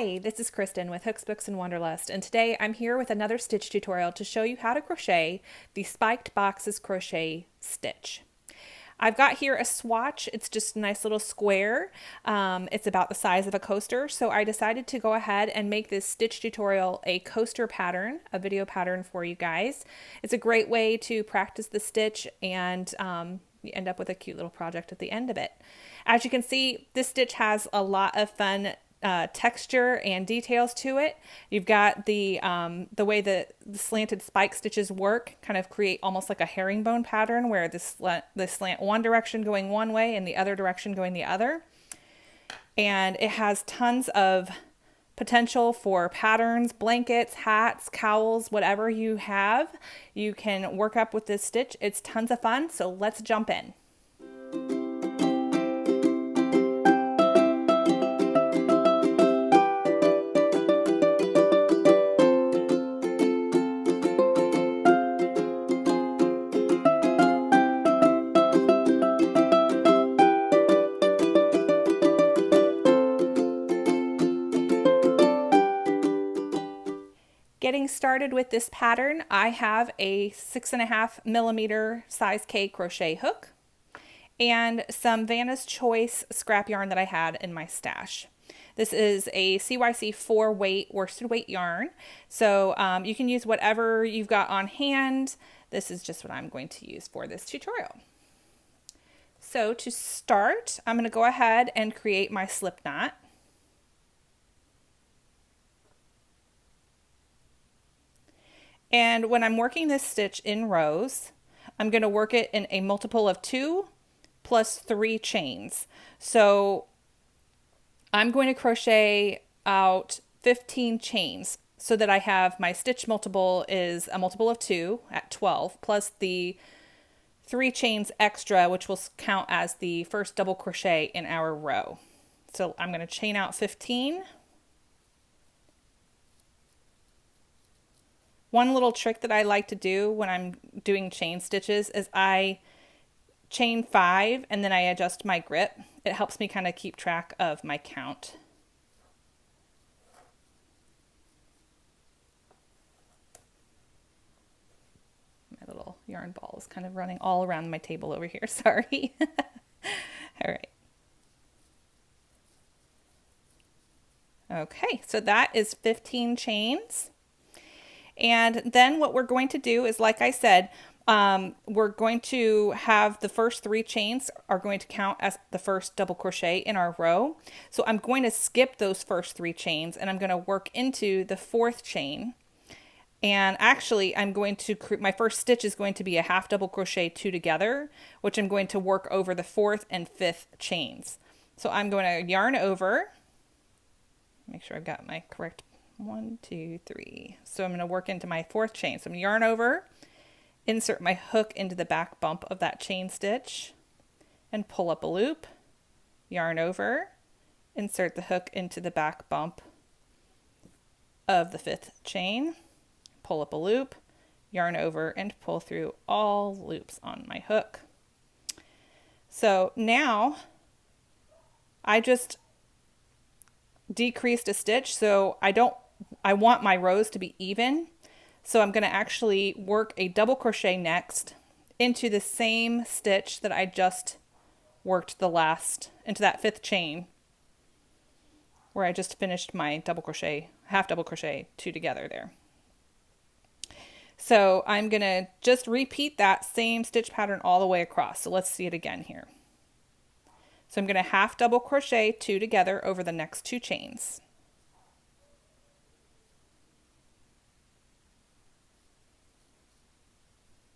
Hi, this is Kristen with Hooks, Books, and Wanderlust, and today I'm here with another stitch tutorial to show you how to crochet the Spiked Boxes Crochet stitch. I've got here a swatch. It's just a nice little square. It's about the size of a coaster, so I decided to go ahead and make this stitch tutorial a coaster pattern, a video pattern for you guys. It's a great way to practice the stitch and you end up with a cute little project at the end of it. As you can see, this stitch has a lot of fun texture and details to it. You've got the way that the slanted spike stitches work, kind of create almost like a herringbone pattern where the slant one direction going one way and the other direction going the other. And it has tons of potential for patterns, blankets, hats, cowls, whatever you have, you can work up with this stitch. It's tons of fun, so let's jump in. Getting started with this pattern, I have a 6.5mm size K crochet hook and some Vanna's Choice scrap yarn that I had in my stash. This is a CYC 4 weight worsted weight yarn, so you can use whatever you've got on hand. This is just what I'm going to use for this tutorial. So to start, I'm going to go ahead and create my slip knot. And when I'm working this stitch in rows, I'm going to work it in a multiple of 2 plus 3 chains. So I'm going to crochet out 15 chains so that I have my stitch multiple is a multiple of 2 at 12 plus the 3 chains extra, which will count as the first double crochet in our row. So I'm going to chain out 15. One little trick that I like to do when I'm doing chain stitches is I chain 5 and then I adjust my grip. It helps me kind of keep track of my count. My little yarn ball is kind of running all around my table over here, sorry. All right. Okay, so that is 15 chains. And then what we're going to do is, like I said, we're going to have the first 3 chains are going to count as the first double crochet in our row. So I'm going to skip those first 3 chains and I'm going to work into the 4th chain. And actually I'm going to, my first stitch is going to be a half double crochet 2 together, which I'm going to work over the 4th and 5th chains. So I'm going to yarn over, make sure I've got my correct 1, 2, 3. So I'm going to work into my 4th chain. So I'm going to yarn over, insert my hook into the back bump of that chain stitch, and pull up a loop, yarn over, insert the hook into the back bump of the 5th chain, pull up a loop, yarn over, and pull through all loops on my hook. So now I just decreased a stitch, so I want my rows to be even. So I'm going to actually work a double crochet next into the same stitch that I just worked into that 5th chain where I just finished my double crochet, half double crochet 2 together there. So I'm going to just repeat that same stitch pattern all the way across. So let's see it again here. So I'm going to half double crochet 2 together over the next 2 chains.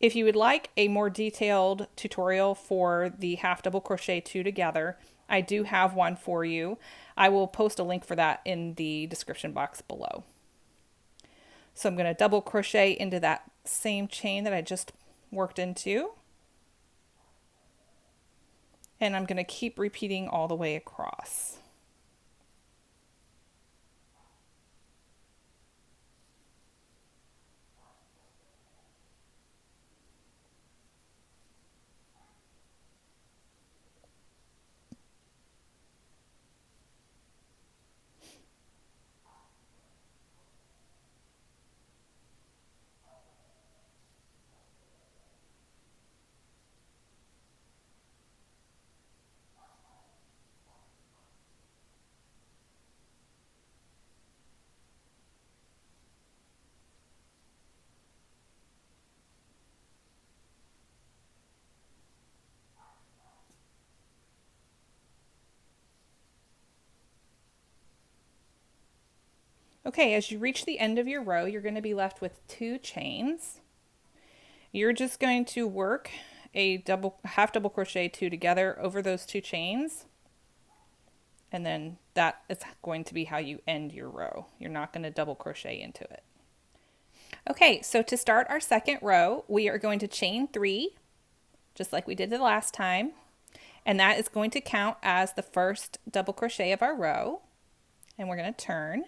If you would like a more detailed tutorial for the half double crochet 2 together, I do have one for you. I will post a link for that in the description box below. So I'm going to double crochet into that same chain that I just worked into. And I'm going to keep repeating all the way across. Okay, as you reach the end of your row, you're going to be left with 2 chains. You're just going to work a half double crochet 2 together over those 2 chains, and then that is going to be how you end your row. You're not going to double crochet into it. Okay, so to start our second row, we are going to chain 3, just like we did the last time, and that is going to count as the first double crochet of our row, and we're going to turn.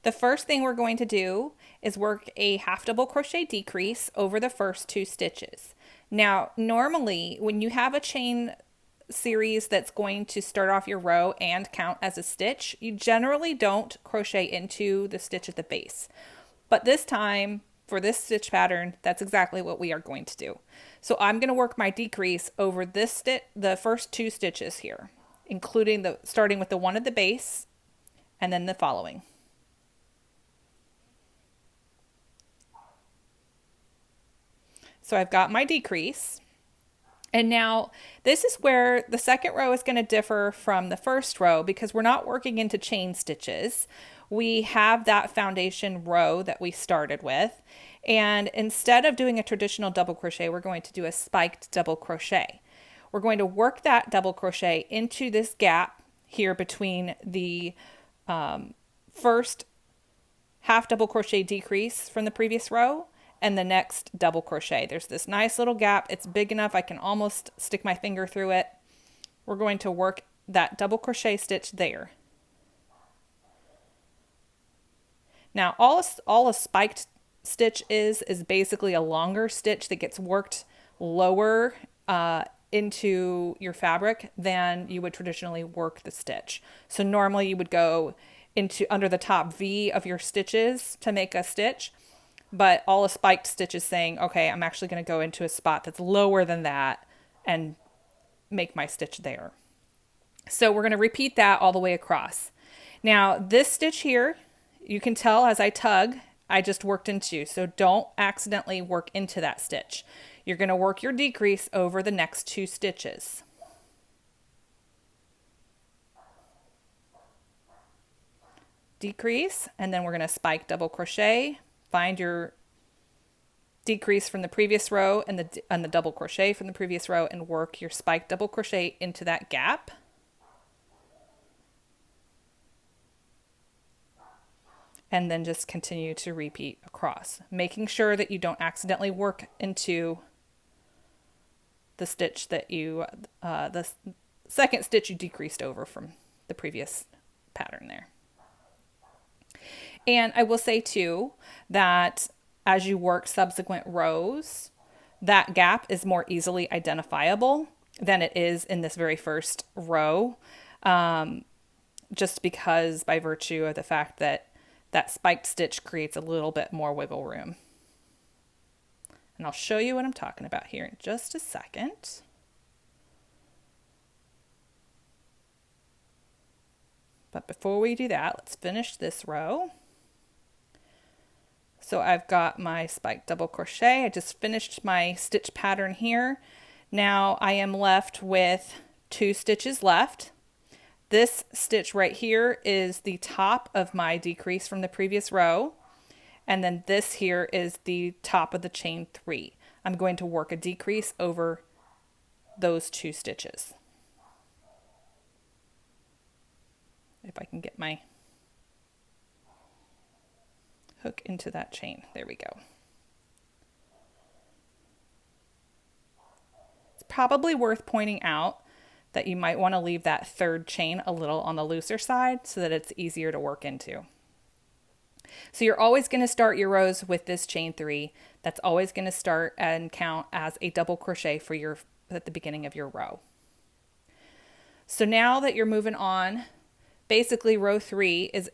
The first thing we're going to do is work a half double crochet decrease over the first 2 stitches. Now, normally when you have a chain series that's going to start off your row and count as a stitch, you generally don't crochet into the stitch at the base. But this time, for this stitch pattern, that's exactly what we are going to do. So I'm going to work my decrease over this the first 2 stitches here, including starting with the one at the base and then the following. So I've got my decrease. And now this is where the second row is going to differ from the first row because we're not working into chain stitches. We have that foundation row that we started with. And instead of doing a traditional double crochet, we're going to do a spiked double crochet. We're going to work that double crochet into this gap here between the first half double crochet decrease from the previous row and the next double crochet. There's this nice little gap. It's big enough I can almost stick my finger through it. We're going to work that double crochet stitch there. Now all a spiked stitch is basically a longer stitch that gets worked lower into your fabric than you would traditionally work the stitch. So normally you would go into under the top V of your stitches to make a stitch. But all a spiked stitch is saying, okay, I'm actually going to go into a spot that's lower than that and make my stitch there. So we're going to repeat that all the way across. Now this stitch here, you can tell as I tug, I just worked into, so don't accidentally work into that stitch. You're going to work your decrease over the next 2 stitches. Decrease, and then we're going to spike double crochet. Find your decrease from the previous row and the double crochet from the previous row and work your spike double crochet into that gap. And then just continue to repeat across, making sure that you don't accidentally work into the stitch that you, the second stitch you decreased over from the previous pattern there. And I will say too that as you work subsequent rows, that gap is more easily identifiable than it is in this very first row, just because by virtue of the fact that that spiked stitch creates a little bit more wiggle room. And I'll show you what I'm talking about here in just a second. But before we do that, let's finish this row. So I've got my spiked double crochet. I just finished my stitch pattern here. Now I am left with 2 stitches left. This stitch right here is the top of my decrease from the previous row. And then this here is the top of the chain 3. I'm going to work a decrease over those 2 stitches. If I can get my hook into that chain. There we go. It's probably worth pointing out that you might want to leave that third chain a little on the looser side so that it's easier to work into. So you're always going to start your rows with this chain 3. That's always going to start and count as a double crochet for your at the beginning of your row. So now that you're moving on, basically row 3 is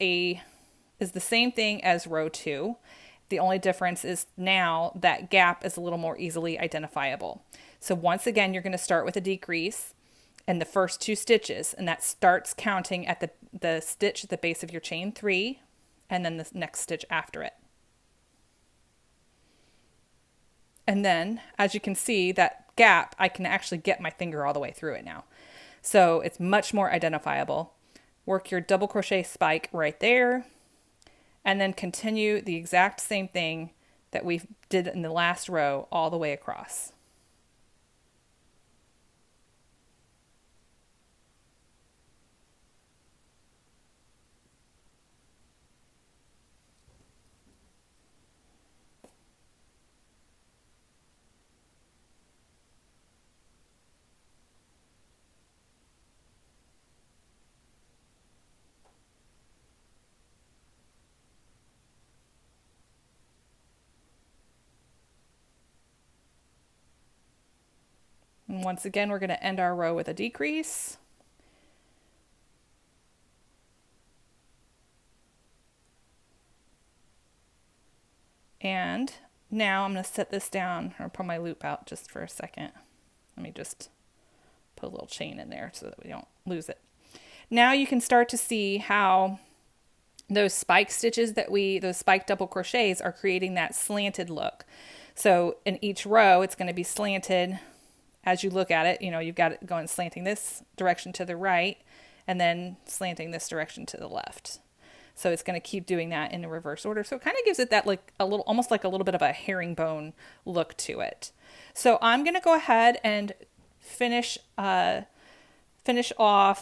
the same thing as row 2. The only difference is now that gap is a little more easily identifiable. So once again, you're going to start with a decrease in the first 2 stitches, and that starts counting at the stitch at the base of your chain 3 and then the next stitch after it. And then as you can see, that gap, I can actually get my finger all the way through it now. So it's much more identifiable. Work your double crochet spike right there, and then continue the exact same thing that we did in the last row all the way across. And once again, we're going to end our row with a decrease. And now I'm going to set this down, or pull my loop out just for a second. Let me just put a little chain in there so that we don't lose it. Now you can start to see how those spike stitches those spike double crochets are creating that slanted look. So in each row, it's going to be slanted. As you look at it, you've got it going slanting this direction to the right and then slanting this direction to the left. So it's going to keep doing that in the reverse order. So it kind of gives it that almost like a little bit of a herringbone look to it. So I'm going to go ahead and finish off.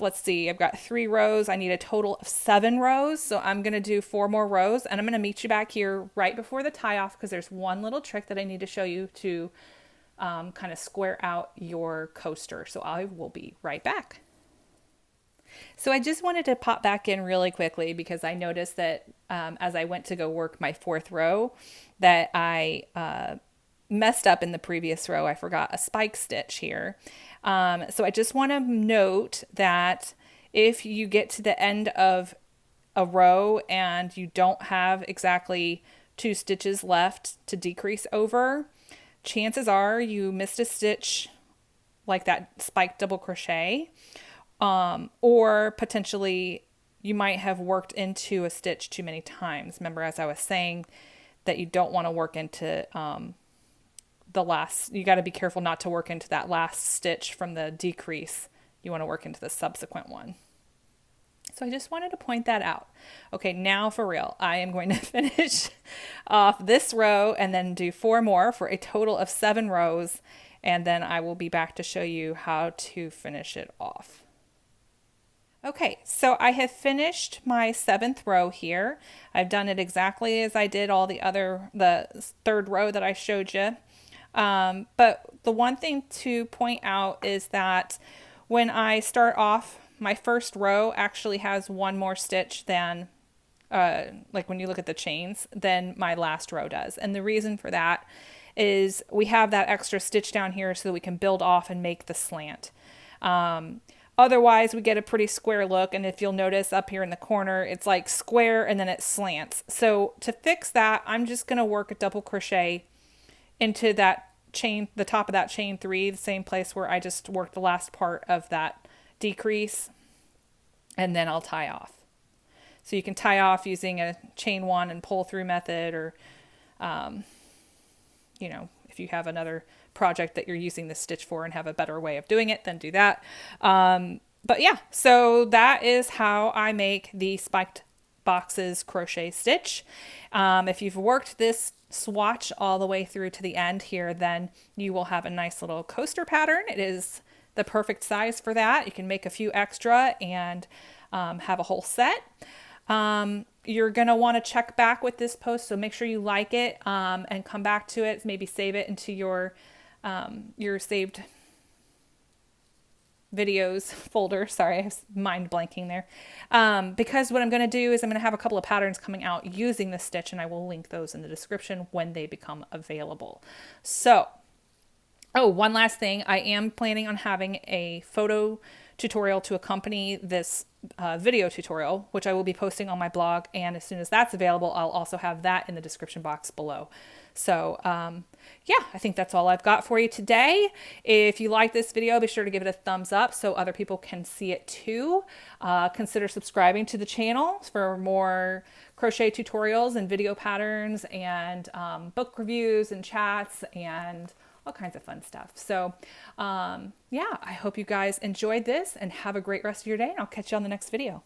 Let's see, I've got 3 rows. I need a total of 7 rows. So I'm going to do 4 more rows, and I'm going to meet you back here right before the tie off, because there's one little trick that I need to show you to kind of square out your coaster. So I will be right back. So I just wanted to pop back in really quickly because I noticed that as I went to go work my 4th row that I messed up in the previous row. I forgot a spike stitch here. So I just want to note that if you get to the end of a row and you don't have exactly 2 stitches left to decrease over, chances are you missed a stitch like that spike double crochet, or potentially you might have worked into a stitch too many times. Remember, as I was saying, that you don't want to work into you got to be careful not to work into that last stitch from the decrease. You want to work into the subsequent one. So I just wanted to point that out. Okay, now for real, I am going to finish off this row and then do 4 more for a total of 7 rows. And then I will be back to show you how to finish it off. Okay, so I have finished my 7th row here. I've done it exactly as I did the 3rd row that I showed you. But the one thing to point out is that when I start off, my first row actually has 1 more stitch than, like when you look at the chains, than my last row does. And the reason for that is we have that extra stitch down here so that we can build off and make the slant. Otherwise, we get a pretty square look. And if you'll notice up here in the corner, it's like square and then it slants. So to fix that, I'm just going to work a double crochet into that chain, the top of that chain 3, the same place where I just worked the last part of that decrease, and then I'll tie off. So you can tie off using a chain 1 and pull through method, or if you have another project that you're using this stitch for and have a better way of doing it, then do that. But yeah, so that is how I make the spiked boxes crochet stitch. If you've worked this swatch all the way through to the end here, then you will have a nice little coaster pattern. It is the perfect size for that. You can make a few extra and have a whole set. You're going to want to check back with this post, so make sure you like it and come back to it. Maybe save it into your saved videos folder. Sorry, I have mind blanking there. Because what I'm going to do is I'm going to have a couple of patterns coming out using this stitch, and I will link those in the description when they become available. So, one last thing. I am planning on having a photo tutorial to accompany this video tutorial, which I will be posting on my blog. And as soon as that's available, I'll also have that in the description box below. So yeah, I think that's all I've got for you today. If you like this video, be sure to give it a thumbs up so other people can see it too. Consider subscribing to the channel for more crochet tutorials and video patterns and book reviews and chats and all kinds of fun stuff. So yeah, I hope you guys enjoyed this and have a great rest of your day, and I'll catch you on the next video.